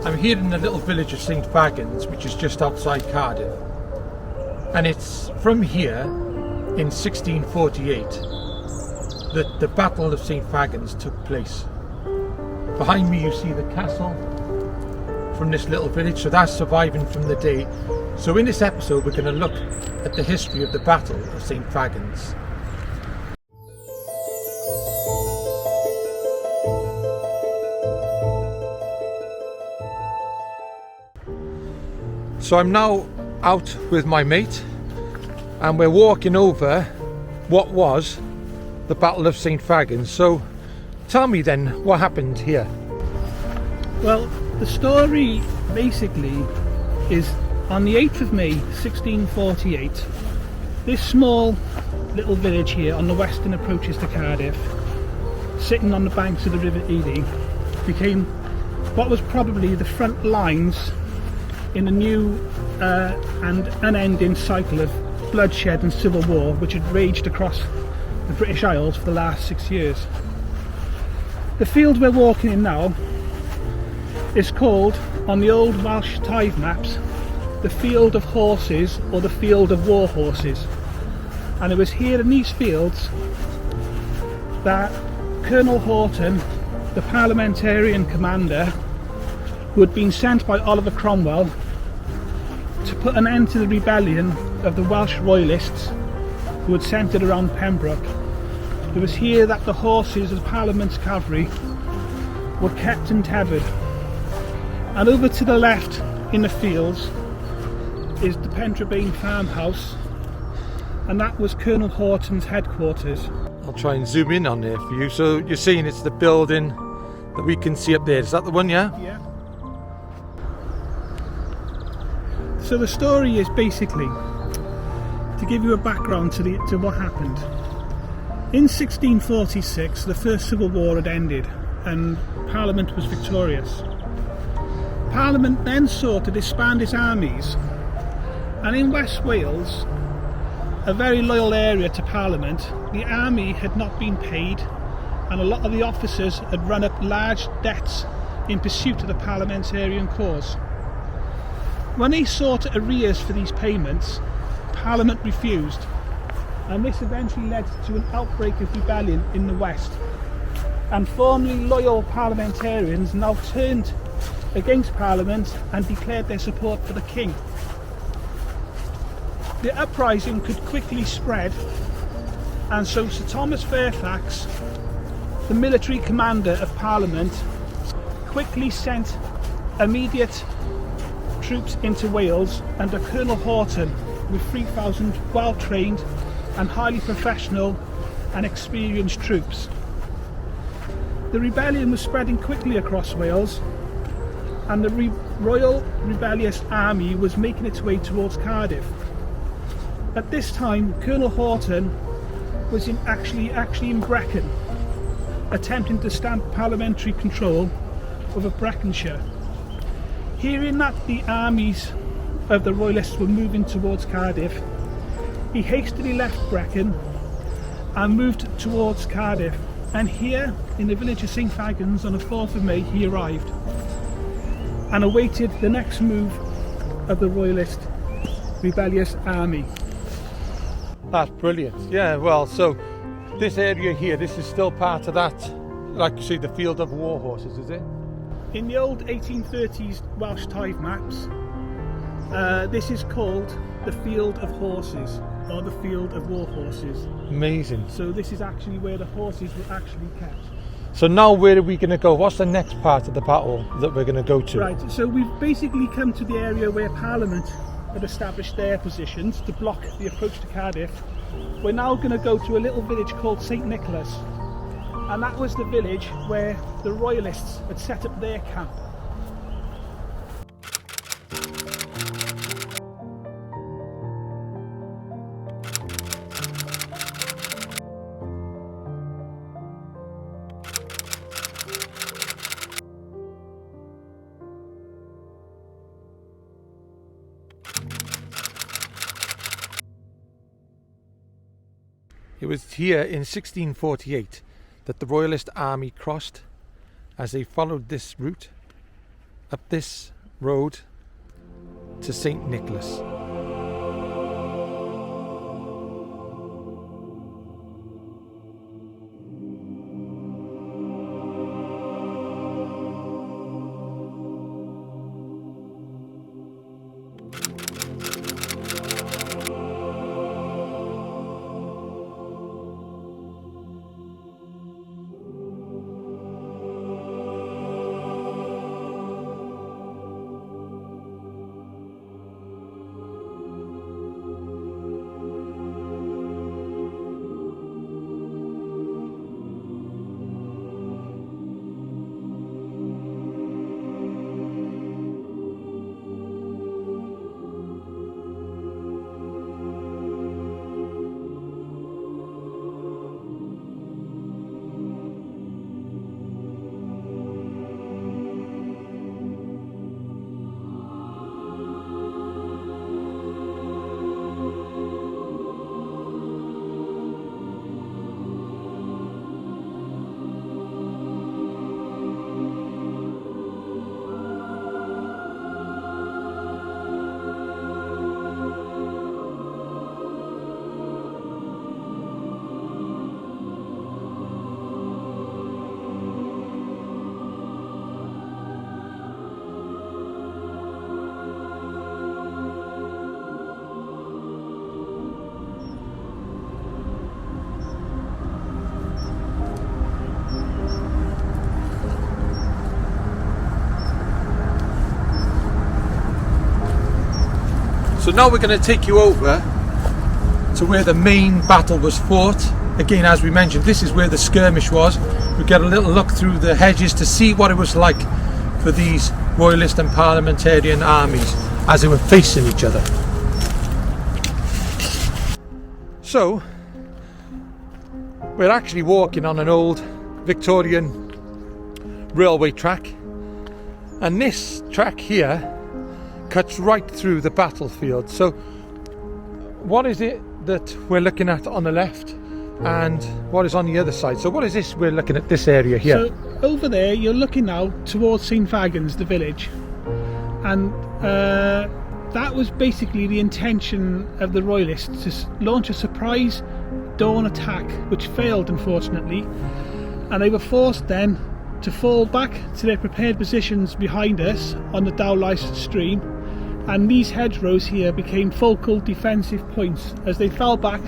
I'm here in the little village of St.Fagans, which is just outside Cardiff. And it's from here, in 1648, that the Battle of St.Fagans took place. Behind me you see the castle from this little village, so that's surviving from the day. So in this episode we're going to look at the history of the Battle of St.Fagans. So I'm now out with my mate and we're walking over what was the Battle of St.Fagans. So tell me then, what happened here? Well, the story basically is on the 8th of May 1648, this small little village here on the western approaches to Cardiff, sitting on the banks of the River Ely, became what was probably the front lines in a new and unending cycle of bloodshed and civil war which had raged across the British Isles for the last 6 years. The field we're walking in now is called, on the old Welsh tithe maps, the Field of Horses or the Field of War Horses, and it was here in these fields that Colonel Houghton, the parliamentarian commander who had been sent by Oliver Cromwell to put an end to the rebellion of the Welsh Royalists who had centred around Pembroke. It was here that the horses of Parliament's cavalry were kept and tethered. And over to the left in the fields is the Pentrabane farmhouse, and that was Colonel Houghton's headquarters. I'll try and zoom in on there for you. So you're saying it's the building that we can see up there, is that the one, yeah? Yeah. So the story is basically, to give you a background to what happened. In 1646, the First Civil War had ended and Parliament was victorious. Parliament then sought to disband its armies, and in West Wales, a very loyal area to Parliament, the army had not been paid and a lot of the officers had run up large debts in pursuit of the parliamentarian cause. When they sought arrears for these payments, Parliament refused, and this eventually led to an outbreak of rebellion in the West, and formerly loyal parliamentarians now turned against Parliament and declared their support for the King. The uprising could quickly spread, and so Sir Thomas Fairfax, the military commander of Parliament, quickly sent immediate troops into Wales under Colonel Houghton with 3,000 well-trained and highly professional and experienced troops. The rebellion was spreading quickly across Wales, and the Royal Rebellious Army was making its way towards Cardiff. At this time, Colonel Houghton was actually in Brecon, attempting to stamp parliamentary control over Breconshire. Hearing that the armies of the Royalists were moving towards Cardiff, he hastily left Brecon and moved towards Cardiff, and here in the village of St.Fagans on the 4th of May he arrived and awaited the next move of the Royalist rebellious army. That's brilliant. Yeah, well, so this area here, this is still part of that, like you say, the Field of War Horses, is it? In the old 1830s Welsh tithe maps, this is called the Field of Horses or the Field of War Horses. Amazing. So this is actually where the horses were actually kept. So now where are we going to go? What's the next part of the battle that we're going to go to? Right, so we've basically come to the area where Parliament had established their positions to block the approach to Cardiff. We're now going to go to a little village called St. Nicholas, and that was the village where the Royalists had set up their camp. It was here in 1648 that the Royalist army crossed. As they followed this route, up this road to St. Nicholas. So now we're going to take you over to where the main battle was fought. Again, as we mentioned, this is where the skirmish was. We get a little look through the hedges to see what it was like for these Royalist and Parliamentarian armies as they were facing each other. So, we're actually walking on an old Victorian railway track, and this track here cuts right through the battlefield. So what is it that we're looking at on the left and what is on the other side? So what is this? We're looking at this area here. So over there you're looking now towards St.Fagans, the village, and that was basically the intention of the Royalists, to launch a surprise dawn attack, which failed unfortunately, and they were forced then to fall back to their prepared positions behind us on the Dowlais stream, and these hedgerows here became focal defensive points. As they fell back,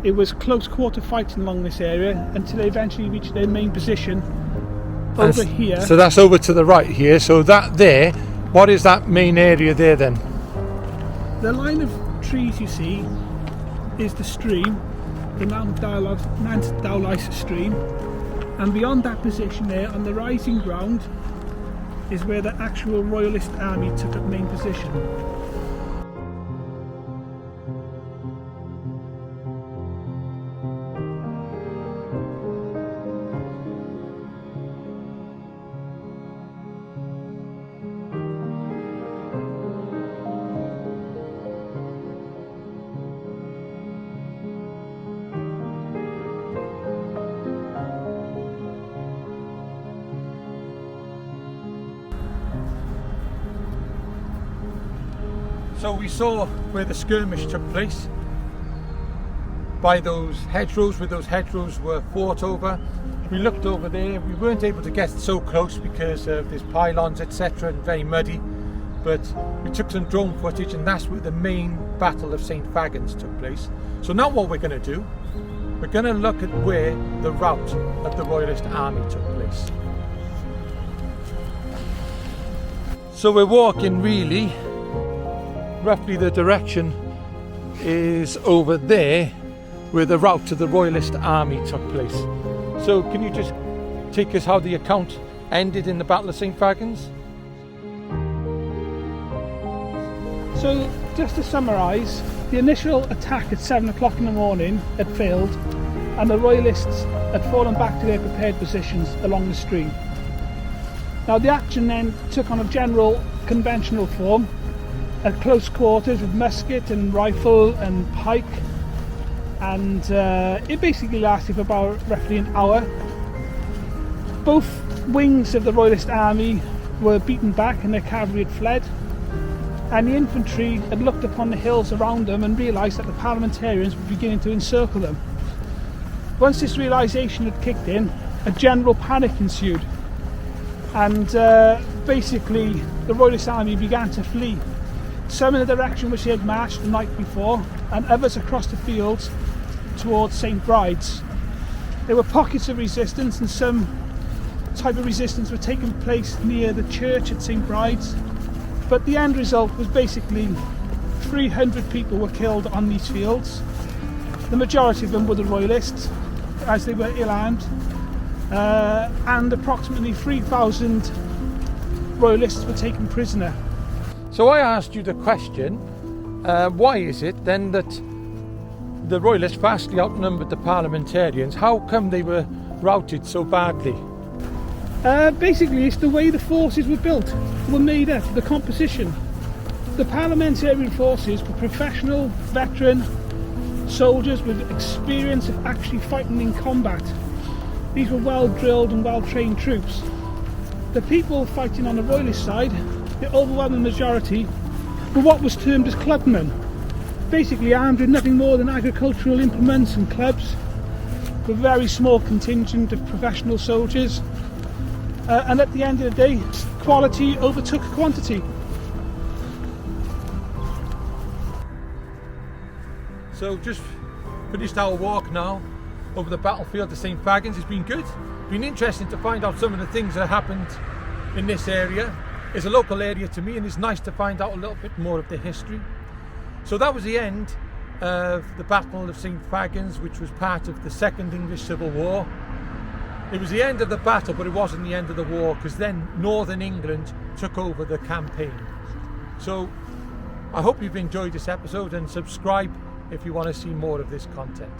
it was close quarter fighting along this area until they eventually reached their main position over here. So that's over to the right here. So that there, what is that main area there then? The line of trees you see is the stream, the Mount Dowlais stream, and beyond that position there on the rising ground is where the actual Royalist army took up main position. So we saw where the skirmish took place by those hedgerows, where those hedgerows were fought over. We looked over there. We weren't able to get so close because there's pylons, etc., and very muddy, but we took some drone footage, and that's where the main battle of St.Fagans took place. So now what we're going to do, we're going to look at where the rout of the Royalist army took place. So we're walking really, roughly the direction is over there where the rout of the Royalist army took place. So can you just take us how the account ended in the Battle of St.Fagans? So just to summarise, the initial attack at 7 o'clock in the morning had failed, and the Royalists had fallen back to their prepared positions along the stream. Now the action then took on a general conventional form at close quarters with musket and rifle and pike, and it basically lasted for about roughly an hour. Both wings of the Royalist army were beaten back and their cavalry had fled, and the infantry had looked upon the hills around them and realised that the parliamentarians were beginning to encircle them. Once this realisation had kicked in, a general panic ensued, and basically the Royalist army began to flee, some in the direction which they had marched the night before, and others across the fields towards St. Bride's. There were pockets of resistance, and some type of resistance were taking place near the church at St. Bride's, but the end result was basically 300 people were killed on these fields. The majority of them were the Royalists, as they were ill-armed, and approximately 3,000 Royalists were taken prisoner. So I asked you the question, why is it then that the Royalists vastly outnumbered the parliamentarians? How come they were routed so badly? Basically, it's the way the forces were built, were made up, the composition. The parliamentarian forces were professional, veteran soldiers with experience of actually fighting in combat. These were well drilled and well trained troops. The people fighting on the Royalist side, the overwhelming majority, were what was termed as clubmen, basically armed with nothing more than agricultural implements and clubs, with a very small contingent of professional soldiers, and at the end of the day, quality overtook quantity. So just finished our walk now over the battlefield of St.Fagans. It's been good. It's been interesting to find out some of the things that happened in this area. It's a local area to me, and it's nice to find out a little bit more of the history. So that was the end of the Battle of St.Fagans, which was part of the Second English Civil War. It was the end of the battle, but it wasn't the end of the war, because then Northern England took over the campaign. So I hope you've enjoyed this episode, and subscribe if you want to see more of this content.